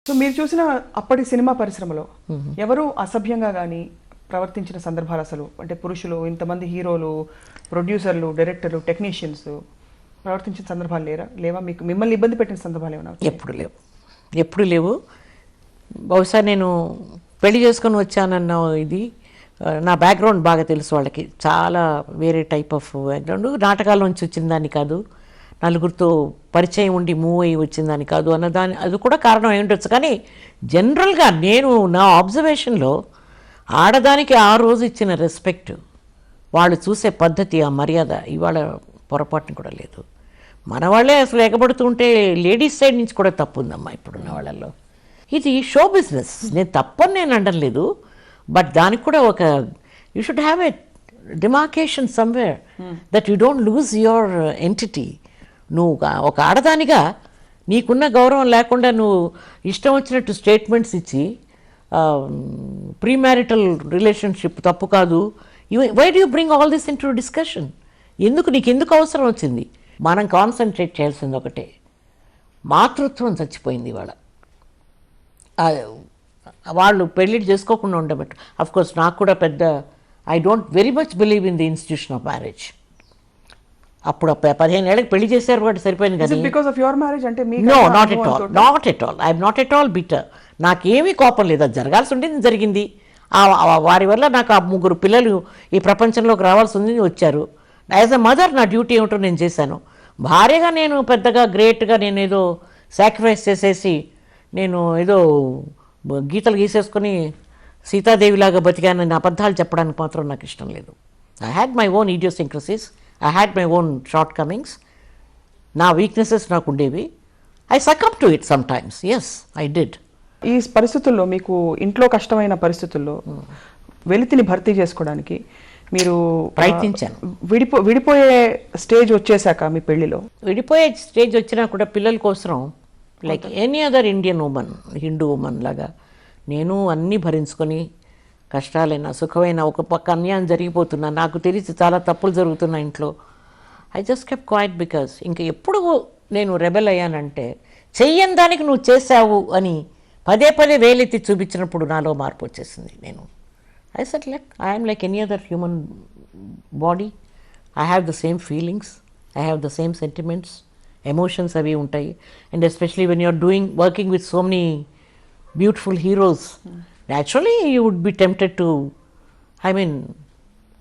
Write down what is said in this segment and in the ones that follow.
So మీరు చూసిన అప్పటి సినిమా పరిశ్రమలో ఎవరు అసభ్యంగా కానీ ప్రవర్తించిన సందర్భాలు అసలు అంటే పురుషులు ఇంతమంది హీరోలు ప్రొడ్యూసర్లు డైరెక్టర్లు టెక్నీషియన్స్ ప్రవర్తించిన సందర్భాలు లేవా మీకు మిమ్మల్ని ఇబ్బంది పెట్టిన సందర్భాలు ఏమైనా ఎప్పుడు లేవు బహుశా నేను పెళ్లి చేసుకొని వచ్చానన్న ఇది నా బ్యాక్గ్రౌండ్ బాగా తెలుసు వాళ్ళకి చాలా వేరే టైప్ ఆఫ్ బ్యాక్గ్రౌండ్ నాటకాల నుంచి వచ్చిన దాన్ని కాదు నలుగురితో పరిచయం ఉండి మూవ్ అయ్యి వచ్చిందని కాదు అన్నదాని అది కూడా కారణం అయి ఉండొచ్చు. కానీ జనరల్గా నేను నా ఆబ్జర్వేషన్లో ఆడదానికి ఆ రోజు ఇచ్చిన రెస్పెక్ట్ వాళ్ళు చూసే పద్ధతి ఆ మర్యాద ఇవాళ పొరపాటును కూడా లేదు. మన వాళ్ళే అసలు ఎగబడుతుంటే లేడీస్ సైడ్ నుంచి కూడా తప్పు ఉందమ్మా ఇప్పుడున్న వాళ్ళల్లో. ఇది షో బిజినెస్, నేను తప్పని నేను అనడం లేదు, బట్ దానికి కూడా ఒక you should have a demarcation somewhere that you don't lose your entity. నువ్వు ఒక ఆడదానిగా నీకున్న గౌరవం లేకుండా నువ్వు ఇష్టం వచ్చినట్టు స్టేట్మెంట్స్ ఇచ్చి ప్రీ మ్యారిటల్ రిలేషన్షిప్ తప్పు కాదు, why do you bring all this into discussion? నీకెందుకు అవసరం వచ్చింది? మనం కాన్సన్ట్రేట్ చేయాల్సింది ఒకటే, మాతృత్వం చచ్చిపోయింది ఇవాళ. వాళ్ళు పెళ్ళిళ్ళు చేసుకోకుండా ఉండబట్టు అఫ్కోర్స్ నాకు కూడా పెద్ద I don't very much believe in the institution of marriage. అప్పుడు 15 ఏళ్ళకి పెళ్లి చేశారు కాబట్టి సరిపోయింది కదా. బికాస్ ఆఫ్ యువర్ మ్యారేజ్ అంటే no, not at all I'm not at all bitter. నాకేమీ కోపం లేదు, అది జరగాల్సి ఉండేది జరిగింది. వారి వల్ల నాకు ఆ 3 పిల్లలు ఈ ప్రపంచంలోకి రావాల్సి ఉంది, వచ్చారు. యాజ్ అ మదర్ నా డ్యూటీ ఏమిటో నేను చేశాను. భార్యగా నేను పెద్దగా గ్రేట్గా నేను ఏదో సాక్రిఫైస్ చేసేసి నేను ఏదో గీతలు గీసేసుకొని సీతాదేవిలాగా బతికానని అబద్ధాలు చెప్పడానికి మాత్రం నాకు ఇష్టం లేదు. I had my own idiosyncrasies, I had my own shortcomings. నా వీక్నెసెస్ నాకు ఉండేవి. I succumb to it sometimes, yes I did. ఈ పరిస్థితుల్లో మీకు ఇంట్లో కష్టమైన పరిస్థితుల్లో వెలితిని భర్తీ చేసుకోవడానికి మీరు ప్రయత్నించాను. విడిపోయే స్టేజ్ వచ్చేసాక మీ పెళ్లిలో విడిపోయే స్టేజ్ వచ్చినా కూడా పిల్లల కోసం like any other Indian women, Hindu women లాగా నేను అన్నీ భరించుకొని కష్టాలైనా సుఖమైన ఒక పక్క అన్యాయం జరిగిపోతున్నా, నాకు తెలిసి చాలా తప్పులు జరుగుతున్నాయి ఇంట్లో. I just kept quiet because ఇంకా ఎప్పుడు నేను రెబెల్ అయ్యానంటే చెయ్యని దానికి నువ్వు చేసావు అని పదే వేలెత్తి చూపించినప్పుడు నాలో మార్పు వచ్చేసింది. నేను I said like I'm like any other human body, I have the same feelings, I have the same sentiments, emotions అవి ఉంటాయి. And especially when you're working with so many beautiful heroes, naturally you would be tempted to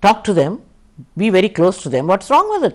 talk to them, be very close to them. What's wrong with it?